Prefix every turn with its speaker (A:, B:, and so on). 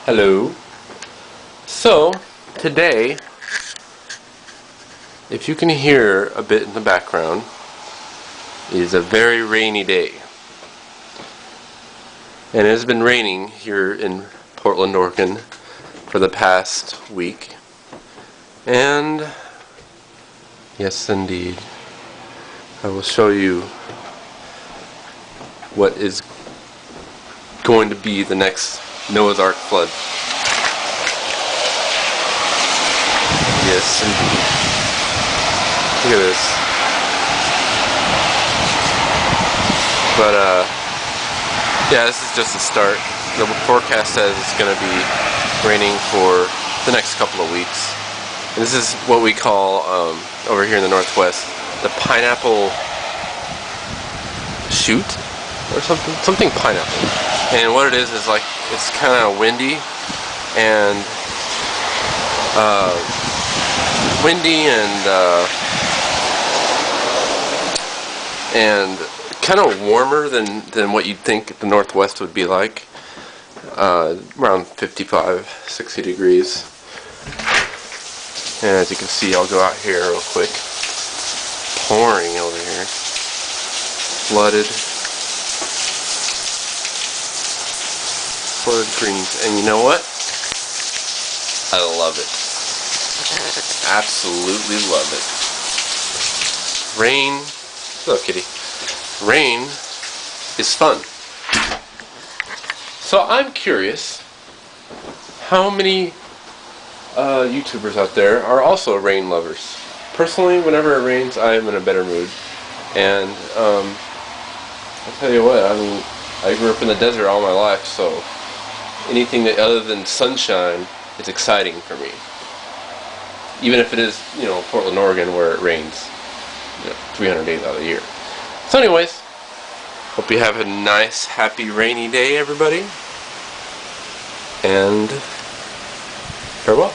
A: Hello. So, today, if you can hear a bit in the background, is a very rainy day. And it has been raining here in Portland, Oregon for the past week. And, yes indeed, I will show you what is going to be the next Noah's Ark flood. Yes, indeed. Look at this. But, yeah, this is just the start. The forecast says it's going to be raining for the next couple of weeks. And this is what we call, over here in the Northwest, the pineapple shoot? Or something pineapple. And what it is like, it's kind of windy and kind of warmer than what you'd think the Northwest would be like. Around 55, 60 degrees. And as you can see, I'll go out here real quick. Pouring over here. Flooded greens. And you know what? I love it. Absolutely love it. Rain. Hello, kitty. Rain is fun. So I'm curious how many YouTubers out there are also rain lovers. Personally, whenever it rains, I am in a better mood. And I'll tell you what, I grew up in the desert all my life, so anything other than sunshine is exciting for me. Even if it is, Portland, Oregon, where it rains, 300 days out of the year. So anyways, hope you have a nice, happy, rainy day, everybody. And farewell.